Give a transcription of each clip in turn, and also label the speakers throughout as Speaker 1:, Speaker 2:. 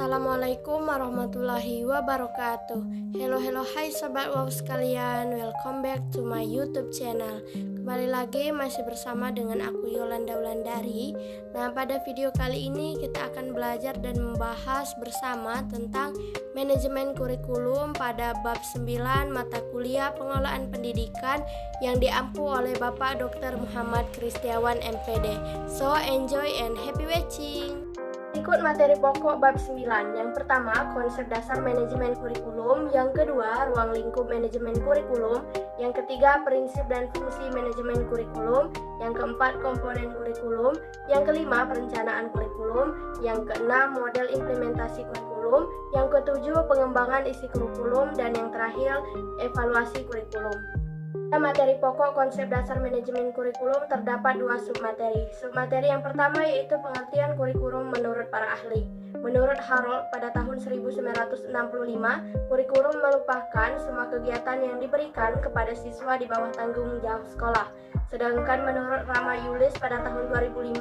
Speaker 1: Assalamualaikum warahmatullahi wabarakatuh. Hello, hai sobat wow sekalian. Welcome back to my YouTube channel. Kembali lagi masih bersama dengan aku Yolanda Wulandari. Nah, pada video kali ini kita akan belajar dan membahas bersama tentang manajemen kurikulum pada bab 9 mata kuliah pengelolaan pendidikan yang diampu oleh Bapak Dr. Muhammad Kristiawan MPD. So, enjoy and happy watching. Ikut materi pokok bab 9. Yang pertama, konsep dasar manajemen kurikulum. Yang kedua, ruang lingkup manajemen kurikulum. Yang ketiga, prinsip dan fungsi manajemen kurikulum. Yang keempat, komponen kurikulum. Yang kelima, perencanaan kurikulum. Yang keenam, model implementasi kurikulum. Yang ketujuh, pengembangan isi kurikulum. Dan yang terakhir, evaluasi kurikulum. Materi pokok konsep dasar manajemen kurikulum terdapat dua submateri. Submateri yang pertama yaitu pengertian kurikulum menurut para ahli. Menurut Harold pada tahun 1965, kurikulum merupakan semua kegiatan yang diberikan kepada siswa di bawah tanggung jawab sekolah. Sedangkan menurut Rama Yulis pada tahun 2005,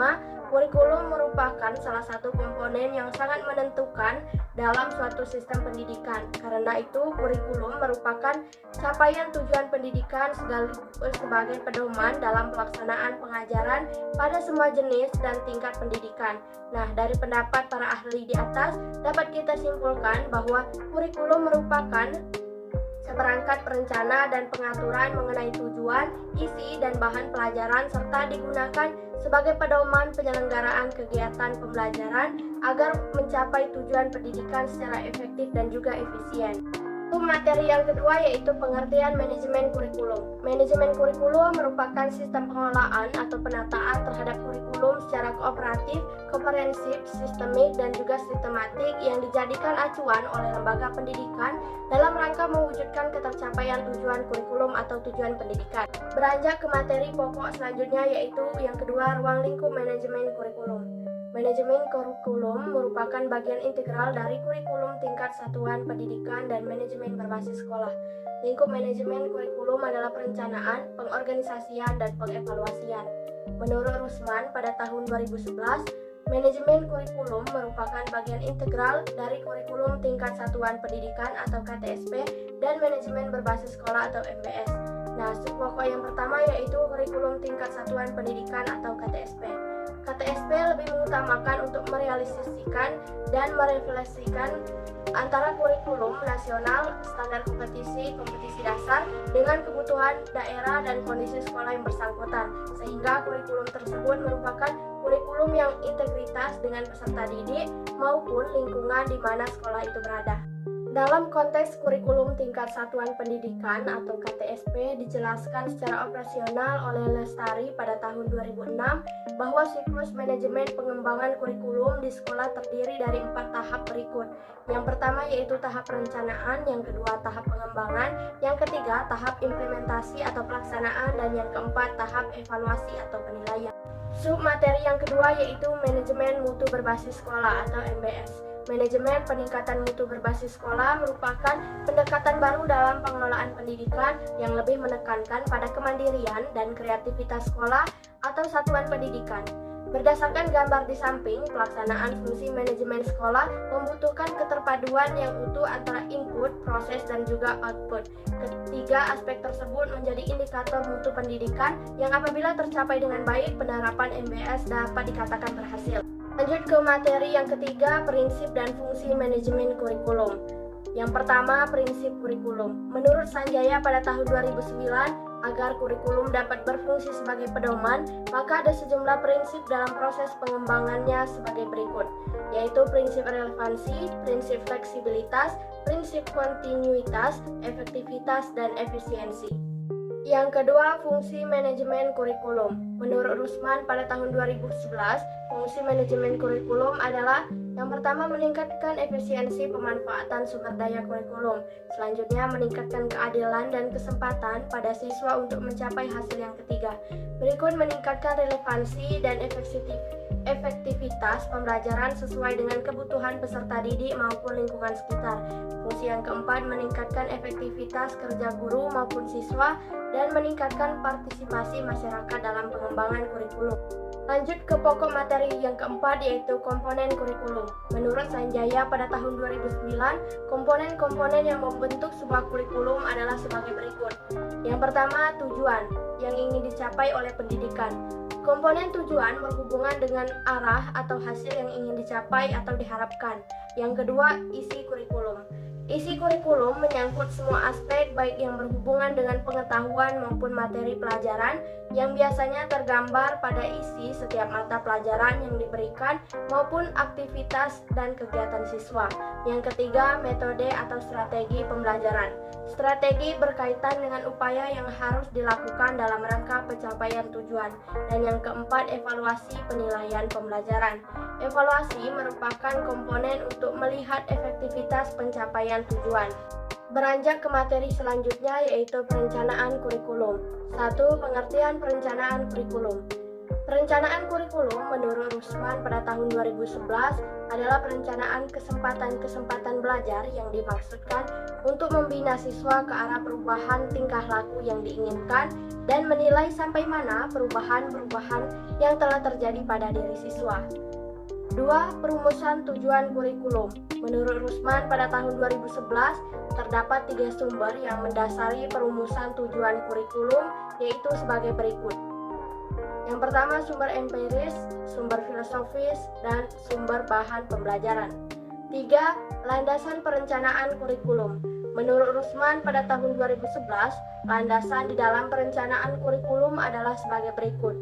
Speaker 1: kurikulum merupakan salah satu komponen yang sangat menentukan dalam suatu sistem pendidikan. Karena itu, kurikulum merupakan capaian tujuan pendidikan sekaligus sebagai pedoman dalam pelaksanaan pengajaran pada semua jenis dan tingkat pendidikan. Nah, dari pendapat para ahli di atas, dapat kita simpulkan bahwa kurikulum merupakan seperangkat perencana dan pengaturan mengenai tujuan, isi, dan bahan pelajaran serta digunakan sebagai pedoman penyelenggaraan kegiatan pembelajaran agar mencapai tujuan pendidikan secara efektif dan juga efisien. Materi yang kedua yaitu pengertian manajemen kurikulum. Manajemen kurikulum merupakan sistem pengelolaan atau penataan terhadap kurikulum secara kooperatif, komprehensif, sistemik, dan juga sistematik yang dijadikan acuan oleh lembaga pendidikan dalam rangka mewujudkan ketercapaian tujuan kurikulum atau tujuan pendidikan. Beranjak ke materi pokok selanjutnya yaitu yang kedua, ruang lingkup manajemen kurikulum. Manajemen kurikulum merupakan bagian integral dari kurikulum tingkat satuan pendidikan dan manajemen berbasis sekolah. Lingkup manajemen kurikulum adalah perencanaan, pengorganisasian, dan pengevaluasian. Menurut Rusman pada tahun 2011, manajemen kurikulum merupakan bagian integral dari kurikulum tingkat satuan pendidikan atau KTSP dan manajemen berbasis sekolah atau MBS. Nah, subpokok yang pertama yaitu kurikulum tingkat satuan pendidikan atau KTSP. KTSP lebih mengutamakan untuk merealisasikan dan merefleksikan antara kurikulum nasional, standar kompetisi dasar dengan kebutuhan daerah dan kondisi sekolah yang bersangkutan, sehingga kurikulum tersebut merupakan kurikulum yang integritas dengan peserta didik maupun lingkungan di mana sekolah itu berada. Dalam konteks kurikulum tingkat satuan pendidikan atau KTSP dijelaskan secara operasional oleh Lestari pada tahun 2006 bahwa siklus manajemen pengembangan kurikulum di sekolah terdiri dari 4 tahap berikut. Yang pertama yaitu tahap perencanaan, yang kedua tahap pengembangan, yang ketiga tahap implementasi atau pelaksanaan, dan yang keempat tahap evaluasi atau penilaian. Submateri yang kedua yaitu manajemen mutu berbasis sekolah atau MBS. Manajemen peningkatan mutu berbasis sekolah merupakan pendekatan baru dalam pengelolaan pendidikan yang lebih menekankan pada kemandirian dan kreativitas sekolah atau satuan pendidikan. Berdasarkan gambar di samping, pelaksanaan fungsi manajemen sekolah membutuhkan keterpaduan yang utuh antara input, proses, dan juga output. Ketiga aspek tersebut menjadi indikator mutu pendidikan yang apabila tercapai dengan baik, penerapan MBS dapat dikatakan berhasil. Lanjut ke materi yang ketiga, prinsip dan fungsi manajemen kurikulum. Yang pertama, prinsip kurikulum. Menurut Sanjaya pada tahun 2009, agar kurikulum dapat berfungsi sebagai pedoman, maka ada sejumlah prinsip dalam proses pengembangannya sebagai berikut, yaitu prinsip relevansi, prinsip fleksibilitas, prinsip kontinuitas, efektivitas, dan efisiensi. Yang kedua, fungsi manajemen kurikulum. Menurut Rusman pada tahun 2011, fungsi manajemen kurikulum adalah yang pertama, meningkatkan efisiensi pemanfaatan sumber daya kurikulum. Selanjutnya, meningkatkan keadilan dan kesempatan pada siswa untuk mencapai hasil yang ketiga. Berikut, meningkatkan relevansi dan efektivitas pembelajaran sesuai dengan kebutuhan peserta didik maupun lingkungan sekitar. Fungsi yang keempat, meningkatkan efektivitas kerja guru maupun siswa dan meningkatkan partisipasi masyarakat dalam pengembangan kurikulum. Lanjut ke pokok materi yang keempat, yaitu komponen kurikulum. Menurut Sanjaya pada tahun 2009, komponen-komponen yang membentuk sebuah kurikulum adalah sebagai berikut. Yang pertama, tujuan yang ingin dicapai oleh pendidikan. Komponen tujuan berhubungan dengan arah atau hasil yang ingin dicapai atau diharapkan. Yang kedua, isi kurikulum. Isi kurikulum menyangkut semua aspek baik yang berhubungan dengan pengetahuan maupun materi pelajaran yang biasanya tergambar pada isi setiap mata pelajaran yang diberikan maupun aktivitas dan kegiatan siswa. Yang ketiga, metode atau strategi pembelajaran. Strategi berkaitan dengan upaya yang harus dilakukan dalam rangka pencapaian tujuan. Dan yang keempat, evaluasi penilaian pembelajaran. Evaluasi merupakan komponen untuk melihat efektivitas pencapaian tujuan. Beranjak ke materi selanjutnya, yaitu perencanaan kurikulum. 1. Pengertian perencanaan kurikulum. Perencanaan kurikulum menurut Rusman pada tahun 2011 adalah perencanaan kesempatan-kesempatan belajar yang dimaksudkan untuk membina siswa ke arah perubahan tingkah laku yang diinginkan dan menilai sampai mana perubahan-perubahan yang telah terjadi pada diri siswa. 2. Perumusan tujuan kurikulum. Menurut Rusman pada tahun 2011 terdapat 3 sumber yang mendasari perumusan tujuan kurikulum, yaitu sebagai berikut. Yang pertama, sumber empiris, sumber filosofis, dan sumber bahan pembelajaran. 3. Landasan perencanaan kurikulum. Menurut Rusman pada tahun 2011, landasan di dalam perencanaan kurikulum adalah sebagai berikut,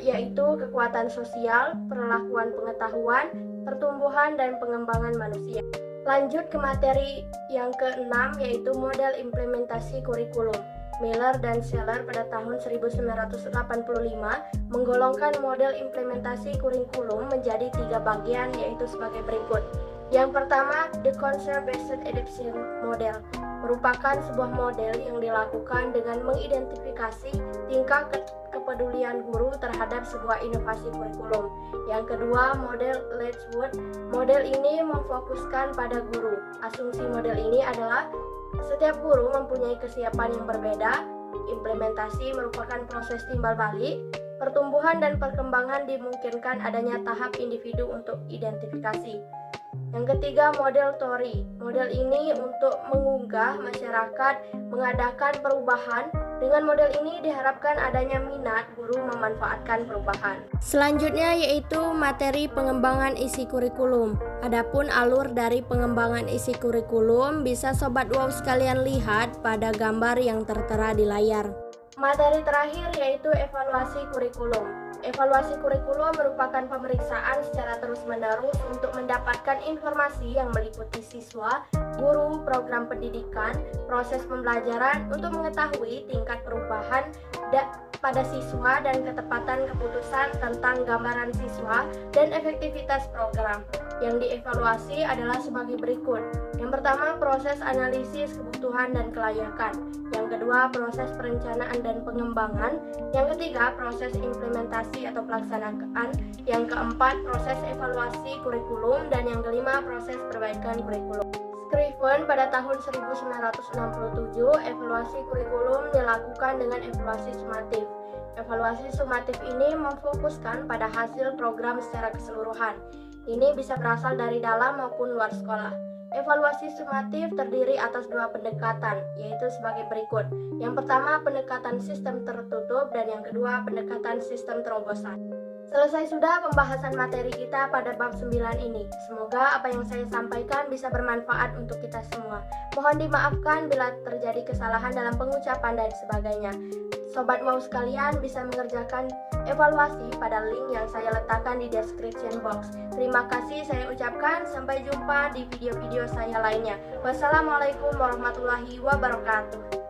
Speaker 1: yaitu kekuatan sosial, perlakuan pengetahuan, pertumbuhan dan pengembangan manusia. Lanjut ke materi yang ke-6, yaitu model implementasi kurikulum. Miller dan Seller pada tahun 1985 menggolongkan model implementasi kurikulum menjadi 3 bagian, yaitu sebagai berikut. Yang pertama, the concept-based adoption model merupakan sebuah model yang dilakukan dengan mengidentifikasi tingkah kepedulian guru terhadap sebuah inovasi kurikulum. Yang kedua, model Letchworth. Model ini memfokuskan pada guru. Asumsi model ini adalah setiap guru mempunyai kesiapan yang berbeda. Implementasi merupakan proses timbal balik. Pertumbuhan dan perkembangan dimungkinkan adanya tahap individu untuk identifikasi. Yang ketiga, model Tory. Model ini untuk menggugah masyarakat mengadakan perubahan. Dengan model ini diharapkan adanya minat guru memanfaatkan perubahan. Selanjutnya yaitu materi pengembangan isi kurikulum. Adapun alur dari pengembangan isi kurikulum bisa Sobat Wow sekalian lihat pada gambar yang tertera di layar. Materi terakhir yaitu evaluasi kurikulum. Evaluasi kurikulum merupakan pemeriksaan secara terus-menerus untuk mendapatkan informasi yang meliputi siswa, guru, program pendidikan, proses pembelajaran untuk mengetahui tingkat perubahan pada siswa dan ketepatan keputusan tentang gambaran siswa dan efektivitas program. Yang dievaluasi adalah sebagai berikut. Yang pertama, proses analisis kebutuhan dan kelayakan. Yang kedua, proses perencanaan dan pengembangan. Yang ketiga, proses implementasi atau pelaksanaan. Yang keempat, proses evaluasi kurikulum. Dan yang kelima, proses perbaikan kurikulum. Scriven pada tahun 1967, evaluasi kurikulum dilakukan dengan evaluasi sumatif. Evaluasi sumatif ini memfokuskan pada hasil program secara keseluruhan. Ini bisa berasal dari dalam maupun luar sekolah. Evaluasi sumatif terdiri atas 2 pendekatan, yaitu sebagai berikut. Yang pertama, pendekatan sistem tertutup, dan yang kedua, pendekatan sistem terobosan. Selesai sudah pembahasan materi kita pada bab 9 ini. Semoga apa yang saya sampaikan bisa bermanfaat untuk kita semua. Mohon dimaafkan bila terjadi kesalahan dalam pengucapan dan sebagainya. Sobat Wow sekalian bisa mengerjakan evaluasi pada link yang saya letakkan di description box. Terima kasih saya ucapkan, sampai jumpa di video-video saya lainnya. Wassalamualaikum warahmatullahi wabarakatuh.